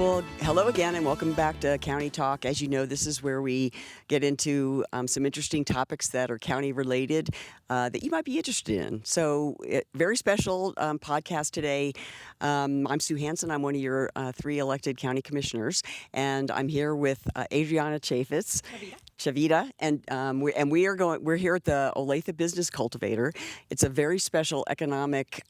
Well, hello again and welcome back to County Talk. As you know, this is where we get into some interesting topics that are county related that you might be interested in. So, very special podcast today. I'm Sue Hansen. I'm one of your 3 elected county commissioners, and I'm here with Adriana Chavira, and we're here at the Olathe Business Cultivator. It's a very special economic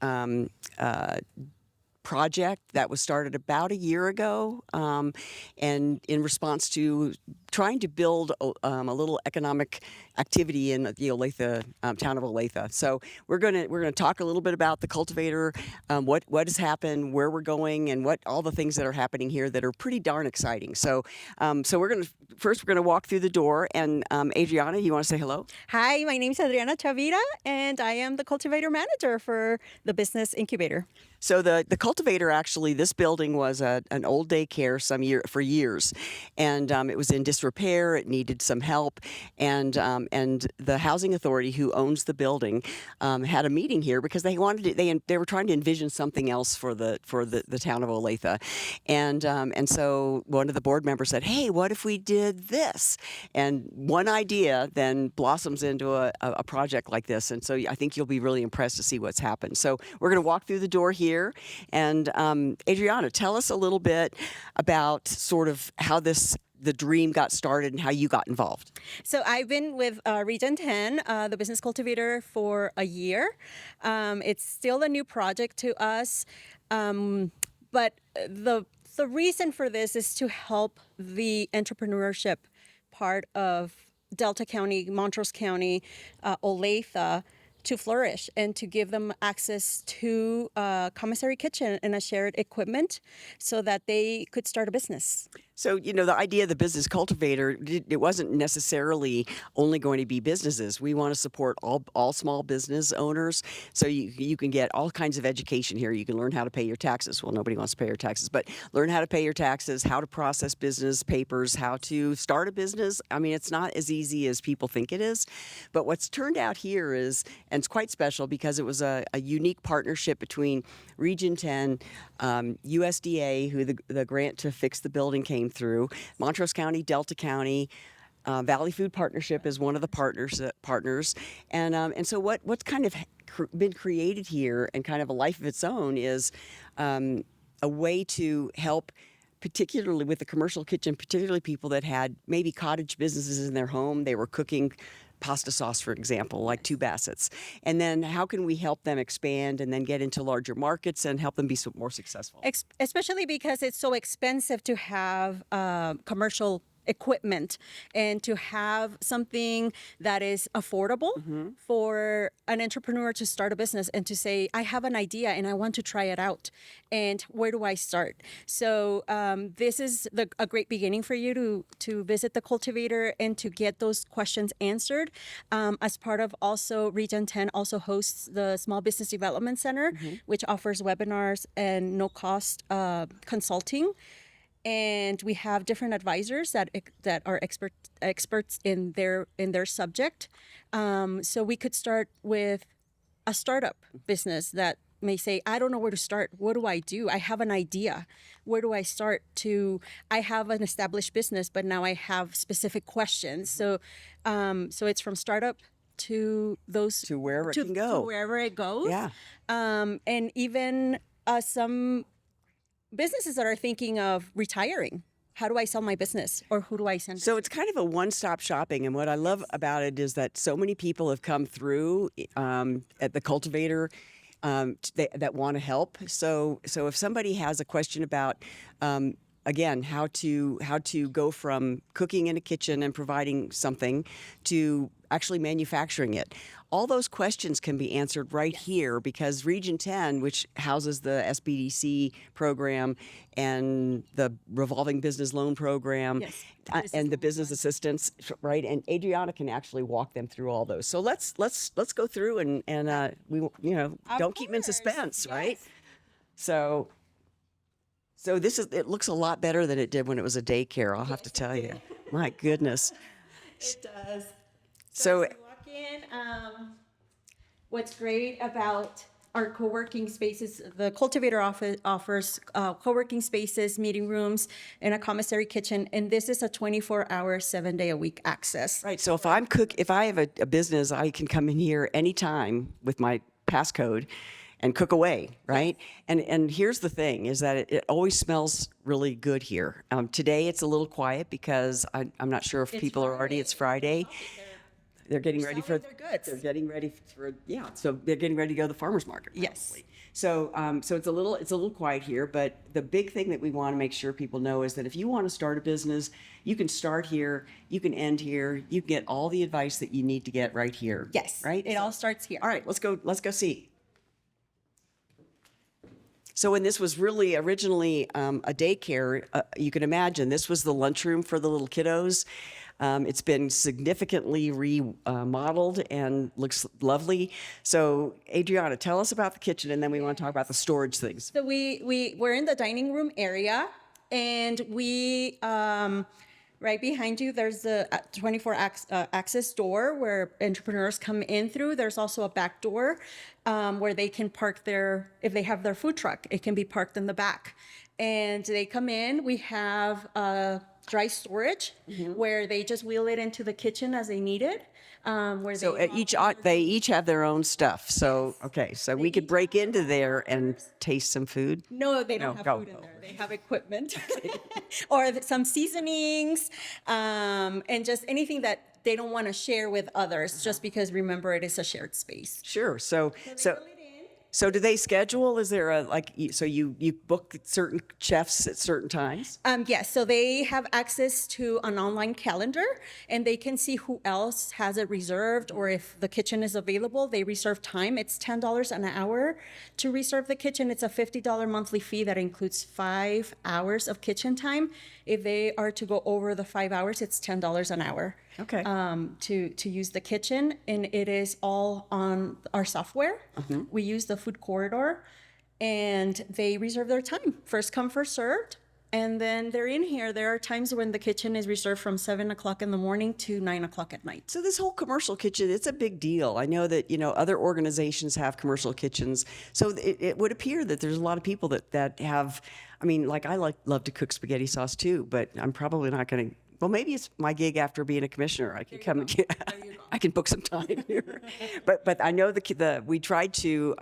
project that was started about a year ago, and in response to trying to build a little economic activity in the Olathe town of Olathe. So we're gonna talk a little bit about the cultivator, what has happened, where we're going, and what all the things that are happening here that are pretty darn exciting. So we're gonna walk through the door, and Adriana, you want to say hello? Hi, my name is Adriana Chavira, and I am the Cultivator Manager for the Business Incubator. So the cultivator, actually, this building was an old daycare for years, and it was in disrepair. It needed some help, and the housing authority, who owns the building, had a meeting here because they were trying to envision something else for the town of Olathe, and so one of the board members said, "Hey, what if we did this?" And one idea then blossoms into a project like this, and so I think you'll be really impressed to see what's happened. So we're going to walk through the door here. And Adriana, tell us a little bit about sort of how the dream got started and how you got involved. So I've been with Region 10, the Business Cultivator, for a year. It's still a new project to us, but the reason for this is to help the entrepreneurship part of Delta County, Montrose County, Olathe, to flourish and to give them access to a commissary kitchen and a shared equipment so that they could start a business. So, the idea of the Business Cultivator, it wasn't necessarily only going to be businesses. We want to support all small business owners. So you can get all kinds of education here. You can learn how to pay your taxes. Well, nobody wants to pay your taxes, but learn how to pay your taxes, how to process business papers, how to start a business. I mean, it's not as easy as people think it is. But what's turned out here is, and it's quite special because it was a unique partnership between Region 10, USDA, who the grant to fix the building came through, Montrose County, Delta County, Valley Food Partnership is one of the partners, and so what's kind of been created here and kind of a life of its own is a way to help, particularly with the commercial kitchen, particularly people that had maybe cottage businesses in their home. They were cooking pasta sauce, for example, like 2 Bassett's. And then how can we help them expand and then get into larger markets and help them be more successful? Especially because it's so expensive to have commercial equipment and to have something that is affordable for an entrepreneur to start a business and to say, I have an idea and I want to try it out. And where do I start? So this is a great beginning for you to visit the cultivator and to get those questions answered. As part of also Region 10 also hosts the Small Business Development Center, which offers webinars and no cost consulting. And we have different advisors that are experts in their subject. So we could start with a startup business that may say, I don't know where to start. What do I do? I have an idea. Where do I start? I have an established business, but now I have specific questions. So it's from startup to wherever it can go. To wherever it goes. Yeah. And even some businesses that are thinking of retiring. How do I sell my business, or who do I send? So it's kind of a one-stop shopping, and what I love about it is that so many people have come through at the cultivator that want to help. So if somebody has a question about again, how to go from cooking in a kitchen and providing something to actually manufacturing it. All those questions can be answered right here because Region 10, which houses the SBDC program and the revolving business loan program and the business assistance, right? And Adriana can actually walk them through all those. So let's go through and we don't keep them in suspense, right? So it looks a lot better than it did when it was a daycare, I'll have to tell you. My goodness. It does. So as you walk in, what's great about our co-working spaces. The Cultivator offers co-working spaces, meeting rooms, and a commissary kitchen. And this is a 24-hour, 7-day-a-week access. Right. So if I have a business, I can come in here anytime with my passcode and cook away, right? And here's the thing: is that it always smells really good here. Today it's a little quiet because I'm not sure if people are already. It's Friday. They're getting ready for their goods. They're getting ready for So they're getting ready to go to the farmers market. Yes. Probably. So it's a little quiet here, but the big thing that we want to make sure people know is that if you want to start a business, you can start here, you can end here, you can get all the advice that you need to get right here. Yes. Right. It all starts here. All right. Let's go see. So when this was really originally a daycare, you can imagine this was the lunchroom for the little kiddos. It's been significantly remodeled and looks lovely. So Adriana, tell us about the kitchen, and then we want to talk about the storage things. So we're in the dining room area, and we right behind you there's the 24 access door where entrepreneurs come in through. There's also a back door where they can park if they have their food truck, it can be parked in the back. And they come in. We have dry storage where they just wheel it into the kitchen as they need it. They each have their own stuff. So okay, so we could break into there and taste some food. No, they don't have food in there. They have equipment or some seasonings, and just anything that they don't want to share with others. Just because, remember, it is a shared space. Sure. So do they schedule? Is there so you book certain chefs at certain times? Yes, so they have access to an online calendar, and they can see who else has it reserved, or if the kitchen is available. They reserve time. It's $10 an hour to reserve the kitchen. It's a $50 monthly fee that includes 5 hours of kitchen time. If they are to go over the 5 hours, it's $10 an hour. Okay. To use the kitchen, and it is all on our software. We use the food corridor, and they reserve their time. First come, first served. And then they're in here. There are times when the kitchen is reserved from 7 o'clock in the morning to 9 o'clock at night. So this whole commercial kitchen, it's a big deal. I know that, other organizations have commercial kitchens. So it would appear that there's a lot of people that have, I love to cook spaghetti sauce too, but I'm probably not going to. Well, maybe it's my gig after being a commissioner. I can come and I can book some time here. But I know we tried to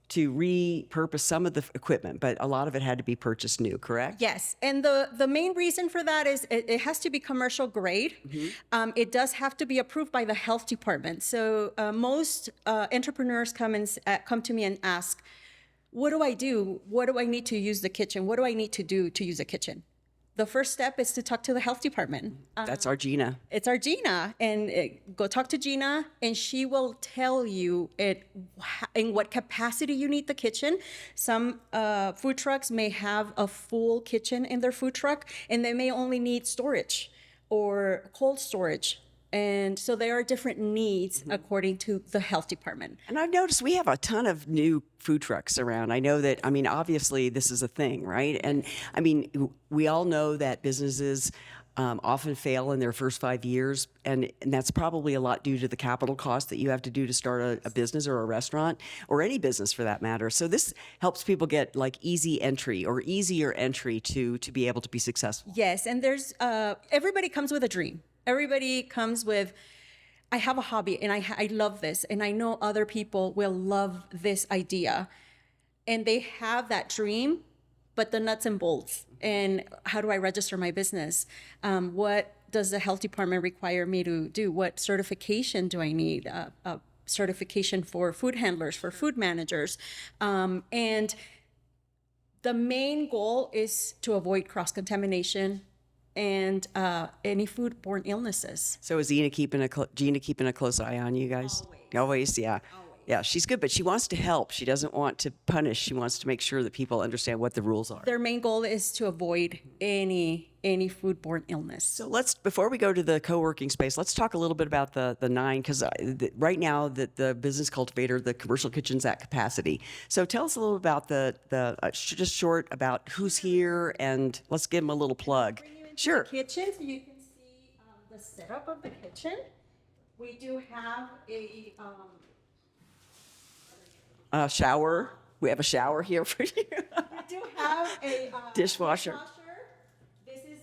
repurpose some of the equipment, but a lot of it had to be purchased new, correct? Yes, and the main reason for that is it has to be commercial grade. It does have to be approved by the health department. So most entrepreneurs come to me and ask, what do I do? What do I need to use the kitchen? What do I need to do to use a kitchen? The first step is to talk to the health department. That's our Gina. It's our Gina. And go talk to Gina, and she will tell you in what capacity you need the kitchen. Some food trucks may have a full kitchen in their food truck, and they may only need storage or cold storage. And so there are different needs according to the health department. And I've noticed we have a ton of new food trucks around. I know that, obviously this is a thing, right? And we all know that businesses often fail in their first 5 years. And that's probably a lot due to the capital cost that you have to do to start a business or a restaurant or any business for that matter. So this helps people get easy entry or easier entry to be able to be successful. Yes. And there's, everybody comes with a dream. Everybody comes with, I have a hobby and I love this, and I know other people will love this idea. And they have that dream, but the nuts and bolts. And how do I register my business? What does the health department require me to do? What certification do I need? Certification for food handlers, for food managers. And the main goal is to avoid cross-contamination and any foodborne illnesses. So is Gina keeping a close eye on you guys? Always, yeah. Yeah, she's good, but she wants to help. She doesn't want to punish. She wants to make sure that people understand what the rules are. Their main goal is to avoid any foodborne illness. So before we go to the co-working space, let's talk a little bit about the 9, because right now the Business Cultivator, the commercial kitchen's at capacity. So tell us a little about just short about who's here, and let's give them a little plug. Sure. The kitchen, so you can see the setup of the kitchen. We do have shower. We have a shower here for you. We do have a Dishwasher. This is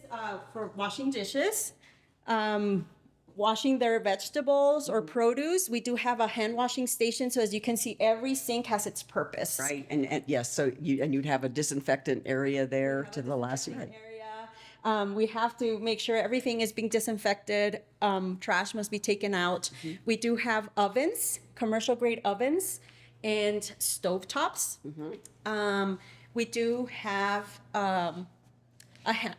for washing dishes, washing their vegetables or produce. We do have a hand washing station, so as you can see, every sink has its purpose. Right, and yes, so you'd have a disinfectant area there to the last night. We have to make sure everything is being disinfected. Trash must be taken out. We do have ovens, commercial grade ovens, and stovetops. We do have a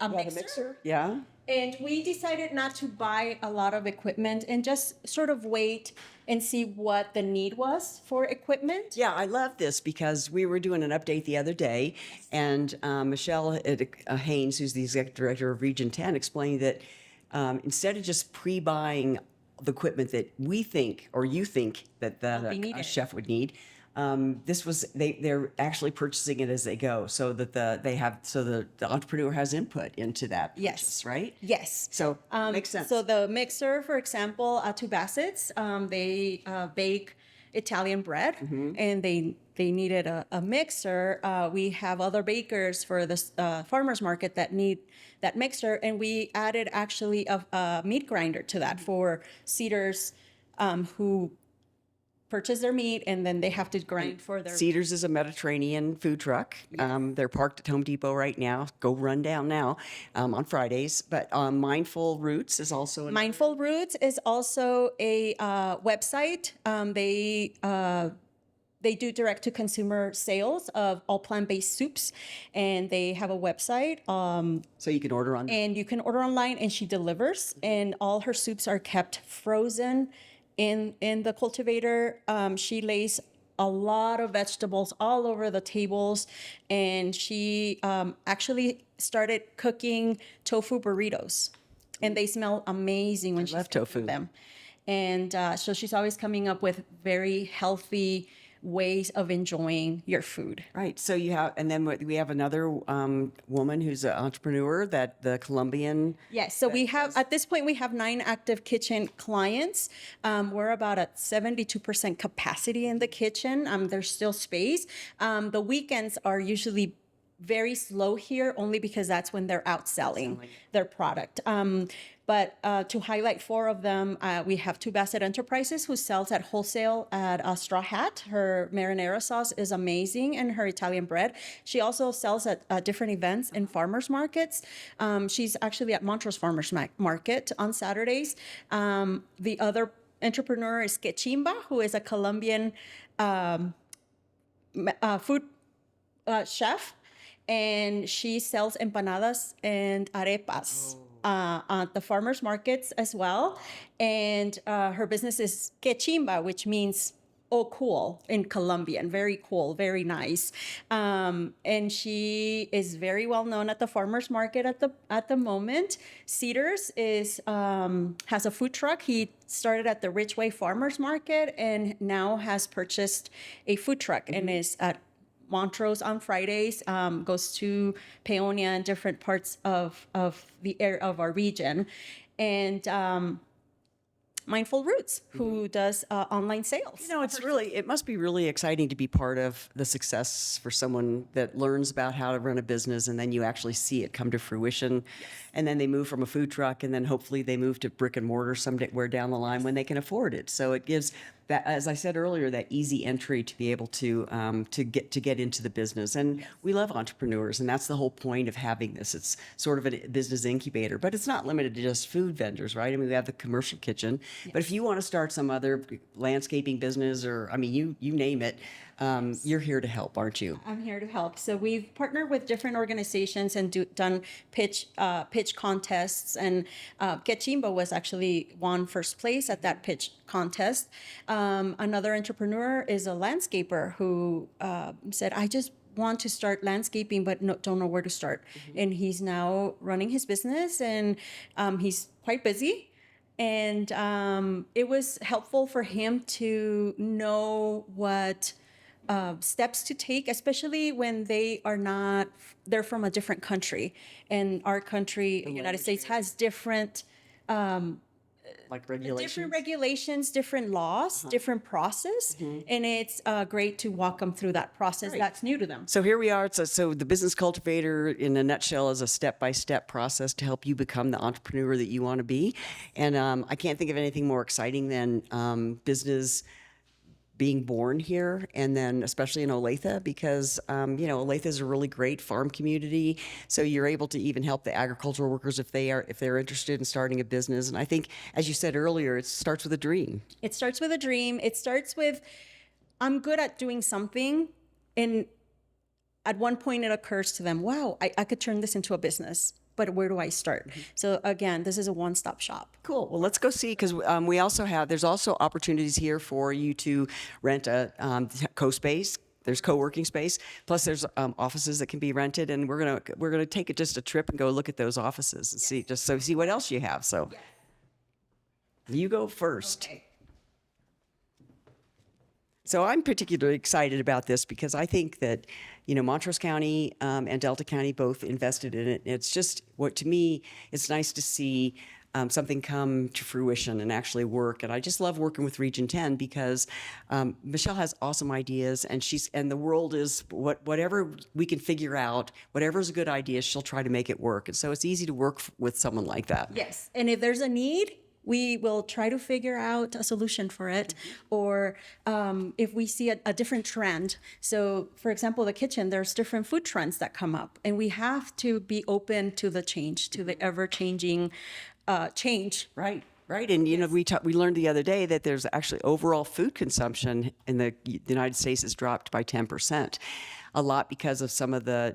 mixer. Yeah. And we decided not to buy a lot of equipment and just sort of wait and see what the need was for equipment. Yeah, I love this because we were doing an update the other day, and Michelle Haynes, who's the executive director of Region 10, explained that instead of just pre-buying the equipment that we think or you think that a chef would need, they're actually purchasing it as they go, so that the entrepreneur has input into that purchase, right? Yes. So makes sense. So the mixer, for example, Two Bassett's, they bake Italian bread, and they needed a mixer. We have other bakers for the farmers market that need that mixer, and we added actually a meat grinder to that for Cedars, who purchase their meat and then they have to grind for their. Cedars is a Mediterranean food truck. They're parked at Home Depot right now. Go run down now on Fridays. But Mindful Roots is also Mindful Roots is also a website. They do direct to consumer sales of all plant-based soups, and they have a website. So you can order on. And you can order online, and she delivers. And all her soups are kept frozen in the cultivator. She lays a lot of vegetables all over the tables, and she actually started cooking tofu burritos, and they smell amazing when she love tofu. them. And so she's always coming up with very healthy ways of enjoying your food. Right. So you have, and then we have another woman who's an entrepreneur, that the Colombian. Yes. So we have, at this point, we have 9 active kitchen clients. We're about at 72% capacity in the kitchen. There's still space. The weekends are usually very slow here, only because that's when they're out selling their product. But to highlight 4 of them, we have Two Bassett Enterprises, who sells at wholesale at Straw Hat. Her marinara sauce is amazing, and her Italian bread. She also sells at different events in farmers markets. She's actually at Montrose Farmers Market on Saturdays. The other entrepreneur is Quechimba, who is a Colombian food chef, and she sells empanadas and arepas at the farmers markets as well. And her business is Quechimba, which means oh cool in Colombian. Very cool, very nice. And she is very well known at the farmers market at the moment. Cedars is has a food truck. He started at the Ridgeway Farmers Market and now has purchased a food truck and is at Montrose on Fridays, goes to Peonia and different parts of the area of our region. And Mindful Roots, who does online sales. You know, it must be really exciting to be part of the success for someone that learns about how to run a business, and then you actually see it come to fruition. Yes. And then they move from a food truck, and then hopefully they move to brick and mortar somewhere down the line when they can afford it. So it gives that, as I said earlier, that easy entry to be able to get into the business. And we love entrepreneurs, and that's the whole point of having this. It's sort of a business incubator, but it's not limited to just food vendors, right? I mean, we have the commercial kitchen, but if you want to start some other landscaping business, or I mean, you name it, you're here to help, aren't you? I'm here to help. So we've partnered with different organizations and done pitch contests, and Quechimba was actually won first place at that pitch contest. Another entrepreneur is a landscaper who said, I just want to start landscaping, but don't know where to start. And he's now running his business, and he's quite busy. And it was helpful for him to know what steps to take, especially when they're from a different country. And our country, the United States, has different like regulations? Different regulations, different laws, different process, and it's great to walk them through that process that's new to them. So here we are. So the Business Cultivator, in a nutshell, is a step-by-step process to help you become the entrepreneur that you want to be. And I can't think of anything more exciting than business being born here, and then especially in Olathe, because Olathe is a really great farm community. So you're able to even help the agricultural workers if they're interested in starting a business. And I think, as you said earlier, it starts with a dream. It starts with a dream. It starts with, I'm good at doing something, and at one point it occurs to them, wow, I could turn this into a business. But where do I start? So again, this is a one-stop shop. Cool. Well, let's go see, because there's also opportunities here for you to rent a co-space. There's co-working space. Plus, there's offices that can be rented, and we're gonna take just a trip and go look at those offices and see what else you have. So, you go first. Okay. So I'm particularly excited about this because I think that, Montrose County and Delta County both invested in it. It's just to me, it's nice to see something come to fruition and actually work. And I just love working with Region 10 because Michelle has awesome ideas, and the world is whatever we can figure out, whatever's a good idea, she'll try to make it work. And so it's easy to work with someone like that. Yes, and if there's a need, we will try to figure out a solution for it, or if we see a different trend. So, for example, the kitchen, there's different food trends that come up, and we have to be open to the change, to the ever-changing change. Right. Right, and we learned the other day that there's actually overall food consumption in the United States has dropped by 10%, a lot because of some of the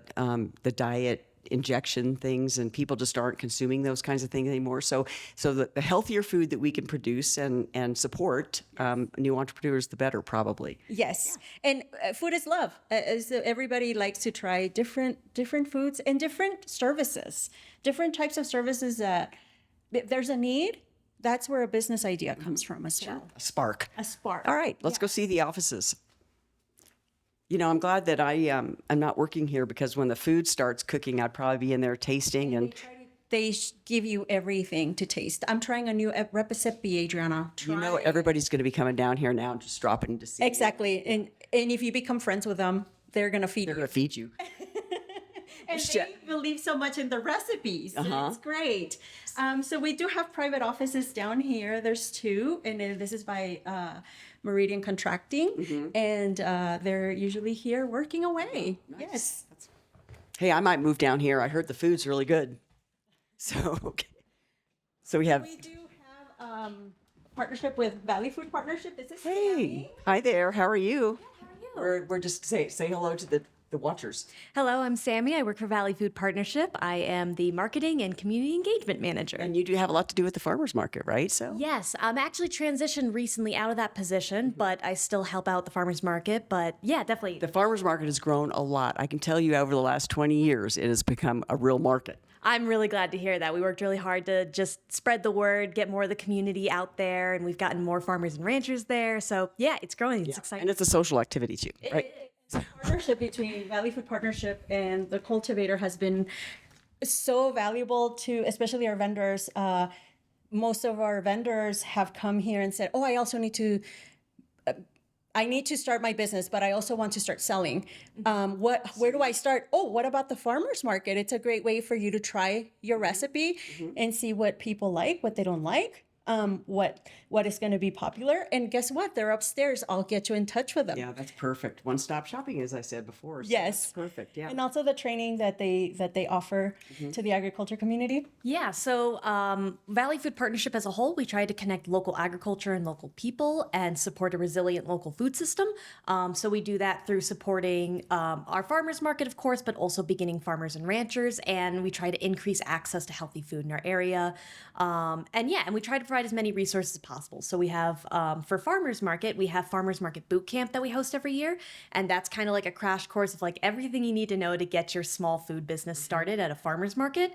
diet injection things, and people just aren't consuming those kinds of things anymore. So the healthier food that we can produce and support new entrepreneurs, the better, probably. Yes, and food is love. So everybody likes to try different foods and different services, different types of services that if there's a need. That's where a business idea comes from as well. A spark. A spark. All right, let's go see the offices. I'm glad that I'm not working here, because when the food starts cooking, I'd probably be in there tasting and. They give you everything to taste. I'm trying a new recipe, Adriana. Everybody's going to be coming down here now and just dropping to see. Exactly, and if you become friends with them, they're going to feed you. They're going to feed you. And they believe so much in the recipes. It's great. So we do have private offices down here. There's 2, and this is by Meridian Contracting, and they're usually here working away. Nice. Yes. Hey, I might move down here. I heard the food's really good. So we have. We do have partnership with Valley Food Partnership. This is Hey, Sammy. hi there. How are you? How are you? We're just say hello to the watchers. Hello, I'm Sammy. I work for Valley Food Partnership. I am the Marketing and Community Engagement Manager. And you do have a lot to do with the farmers market, right? So Yes, I'm actually transitioned recently out of that position, but I still help out the farmers market. But yeah, definitely. the farmers market has grown a lot. I can tell you, over the last 20 years, it has become a real market. I'm really glad to hear that. We worked really hard to just spread the word, get more of the community out there, and we've gotten more farmers and ranchers there. So yeah, it's growing. It's exciting. And it's a social activity too, right? The partnership between Valley Food Partnership and the Cultivator has been so valuable to, especially our vendors. Most of our vendors have come here and said, "Oh, I also need to." I need to start my business, but I also want to start selling. Where do I start? Oh, what about the farmers market? It's a great way for you to try your recipe and see what people like, what they don't like, what is going to be popular. And guess what? They're upstairs. I'll get you in touch with them. Yeah, that's perfect. One-stop shopping, as I said before. So Yes. that's perfect. Yeah. And also the training that they offer to the agriculture community. Yeah, so Valley Food Partnership as a whole, we try to connect local agriculture and local people and support a resilient local food system. So we do that through supporting our farmers market, of course, but also beginning farmers and ranchers. And we try to increase access to healthy food in our area. And we try to provide as many resources as possible. So we have, for farmers market, we have farmers market boot camp that we host every year. And that's kind of like a crash course of like everything you need to know to get your small food business started at a farmers market.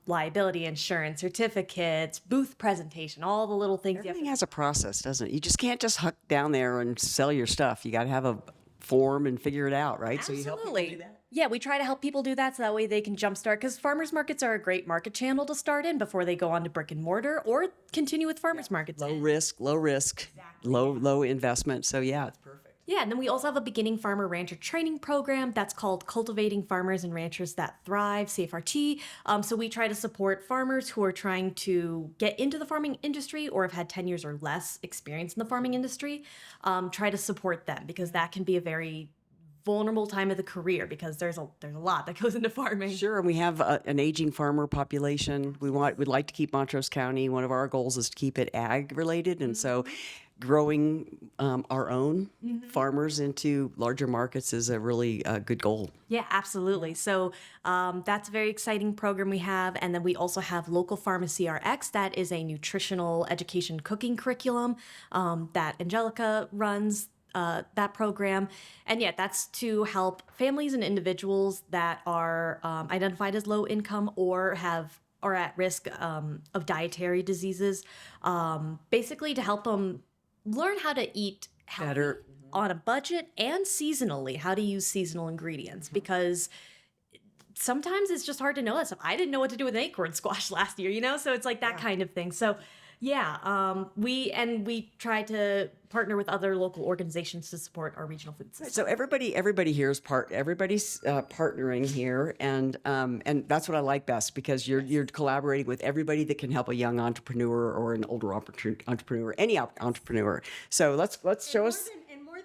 Liability insurance, certificates, booth presentation, all the little things. Everything has a process, doesn't it? You just can't just huck down there and sell your stuff. You got to have a form and figure it out, right? So you help people do Absolutely. that? Yeah, we try to help people do that so that way they can jumpstart. Because farmers markets are a great market channel to start in before they go on to brick and mortar or continue with farmers markets. Low risk, low investment. So yeah, it's perfect. Yeah, and then we also have a beginning farmer rancher training program that's called Cultivating Farmers and Ranchers That Thrive, CFRT. So we try to support farmers who are trying to get into the farming industry or have had 10 years or less experience in the farming industry. Try to support them because that can be a very vulnerable time of the career because there's a lot that goes into farming. Sure, and we have an aging farmer population. We'd like to keep Montrose County. One of our goals is to keep it ag related, and so growing our own farmers into larger markets is a really good goal. Yeah, absolutely. So that's a very exciting program we have. And then we also have Local Pharmacy RX. That is a nutritional education cooking curriculum that Angelica runs. That program. And yeah, that's to help families and individuals that are identified as low income or are at risk of dietary diseases, basically to help them learn how to eat healthy Better. on a budget and seasonally, how to use seasonal ingredients because sometimes it's just hard to know that stuff. I didn't know what to do with an acorn squash last year, so it's like that kind of thing. So yeah, we try to partner with other local organizations to support our regional food system. So everybody here is everybody's partnering here, and that's what I like best because you're collaborating with everybody that can help a young entrepreneur or an older entrepreneur, any entrepreneur. So let's show us. And more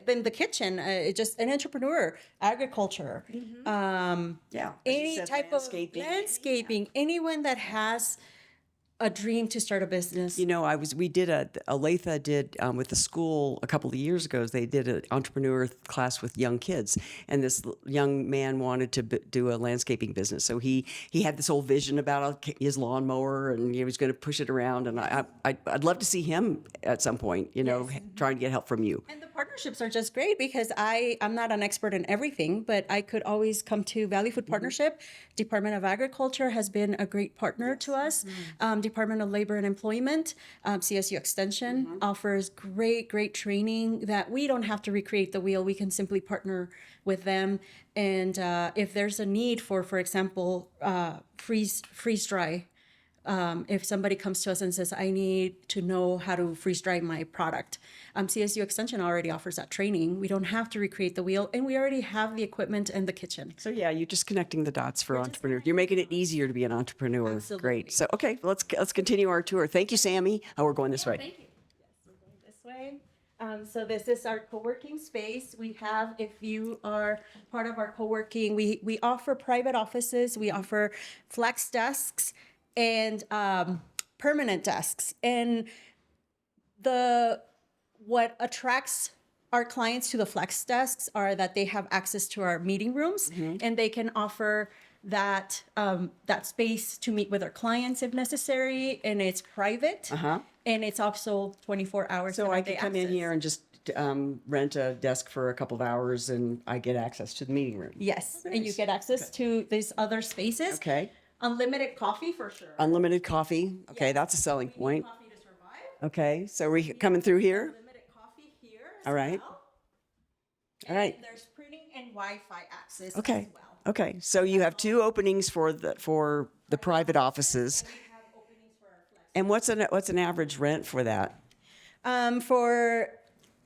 than the kitchen, just an entrepreneur, agriculture, Yeah, any type of landscaping, anyone that has a dream to start a business. Olathe did with the school a couple of years ago. They did an entrepreneur class with young kids, and this young man wanted to do a landscaping business. So he had this whole vision about his lawnmower, and he was going to push it around. And I'd love to see him at some point, trying to get help from you. And the partnerships are just great because I'm not an expert in everything, but I could always come to Valley Food Partnership. Department of Agriculture has been a great partner to us. Department of Labor and Employment, CSU Extension offers great training that we don't have to recreate the wheel. We can simply partner with them. And if there's a need for example, freeze dry, if somebody comes to us and says, I need to know how to freeze dry my product, CSU Extension already offers that training. We don't have to recreate the wheel, and we already have the equipment and the kitchen. So yeah, you're just connecting the dots for entrepreneurs. You're making it easier to be an entrepreneur. Absolutely. Great. So okay, let's continue our tour. Thank you, Sammy. Oh, we're going this way. Thank you. We're going this way. So this is our co-working space. We have, if you are part of our co-working, we offer private offices. We offer flex desks and permanent desks. And what attracts our clients to the flex desks are that they have access to our meeting rooms, and they can offer that space to meet with our clients if necessary, and it's private, and it's also 24 hours. So I can come in here and just rent a desk for a couple of hours, and I get access to the meeting room. Yes, and you get access to these other spaces. Okay. Unlimited coffee for sure. Unlimited coffee. Okay, that's a selling We need point. coffee to survive. Okay, so we're coming through here. Unlimited coffee here. All right. All right. And there's printing and Wi-Fi access Okay. as well. Okay. So you have two openings for the private offices. We have openings for our flex. And what's an average rent for that? For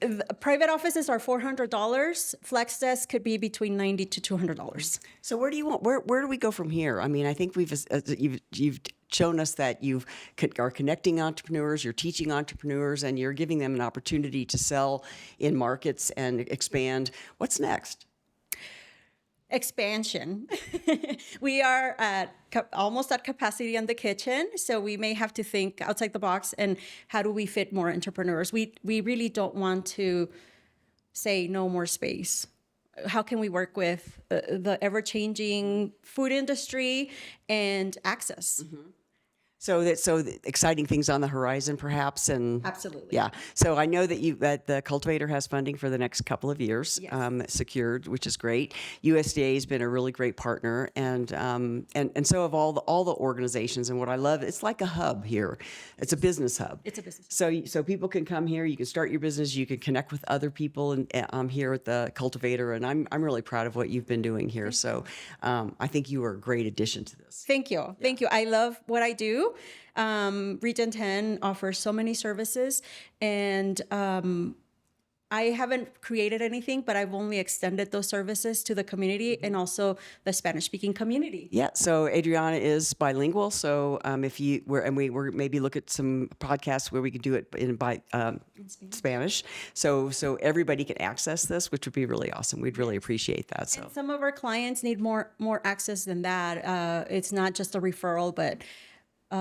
the private offices are $400. Flex desk could be between $90 to $200. So where do we go from here? I mean, I think you've shown us that you are connecting entrepreneurs, you're teaching entrepreneurs, and you're giving them an opportunity to sell in markets and expand. What's next? Expansion. We are almost at capacity in the kitchen, so we may have to think outside the box and how do we fit more entrepreneurs. We really don't want to say no more space. How can we work with the ever-changing food industry and access? Exciting things on the horizon, perhaps, and Absolutely. yeah. So I know that the Cultivator has funding for the next couple of years Yes. secured, which is great. USDA has been a really great partner, and so have all the organizations. And what I love, it's like a hub here. It's a business hub. It's a business hub. So people can come here. You can start your business. You can connect with other people, and here at the Cultivator. And I'm really proud of what you've been doing here. So I think you are a great addition to this. Thank you. Thank you. I love what I do. Region 10 offers so many services, and I haven't created anything, but I've only extended those services to the community and also the Spanish-speaking community. Yeah, so Adriana is bilingual. So we're maybe look at some podcasts where we could do it in Spanish. So everybody can access this, which would be really awesome. We'd really appreciate that. So And some of our clients need more access than that. It's not just a referral, but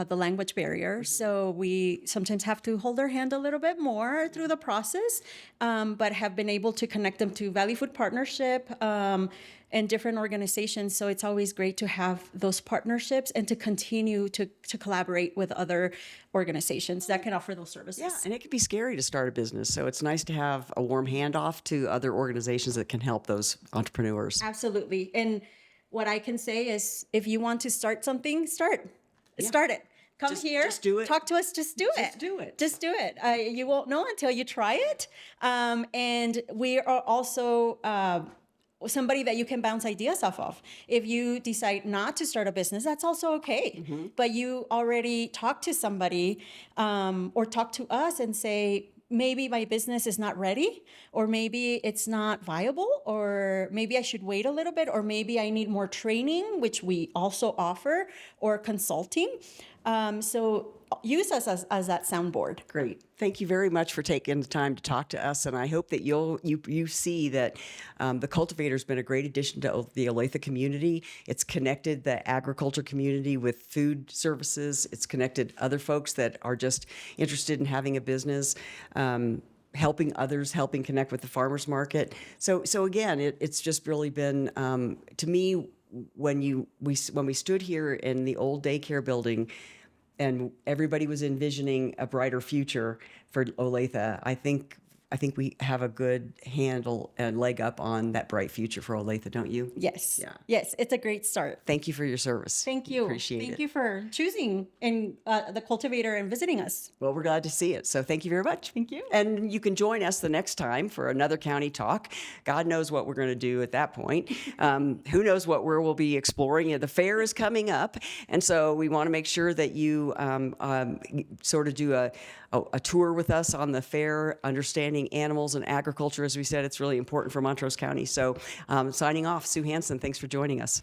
the language barrier. So we sometimes have to hold their hand a little bit more through the process, but have been able to connect them to Valley Food Partnership and different organizations. So it's always great to have those partnerships and to continue to collaborate with other organizations that can offer those services. yeah, and it can be scary to start a business. So it's nice to have a warm handoff to other organizations that can help those entrepreneurs. Absolutely. And what I can say is, if you want to start something, start it. Come here, just do it. talk to us, just do it. do it. Just do it. You won't know until you try it. And we are also somebody that you can bounce ideas off of. If you decide not to start a business, that's also okay. But you already talk to somebody or talk to us and say, maybe my business is not ready, or maybe it's not viable, or maybe I should wait a little bit, or maybe I need more training, which we also offer, or consulting. So use us as that soundboard. Great. Thank you very much for taking the time to talk to us, and I hope that you see that the Cultivator's been a great addition to the Olathe community. It's connected the agriculture community with food services. It's connected other folks that are just interested in having a business. Helping others, helping connect with the farmers market. So again, it's just really been to me when we stood here in the old daycare building, and everybody was envisioning a brighter future for Olathe. I think we have a good handle and leg up on that bright future for Olathe, don't you? Yes. Yeah. Yes, it's a great start. Thank you for your service. Thank you. Appreciate it. Thank you for choosing the Cultivator and visiting us. Well, we're glad to see it. So thank you very much. Thank you. And you can join us the next time for another county talk. God knows what we're going to do at that point. Who knows what we'll be exploring. The fair is coming up. And so we want to make sure that you sort of do a tour with us on the fair, understanding animals and agriculture. As we said, it's really important for Montrose County. So signing off, Sue Hansen, thanks for joining us.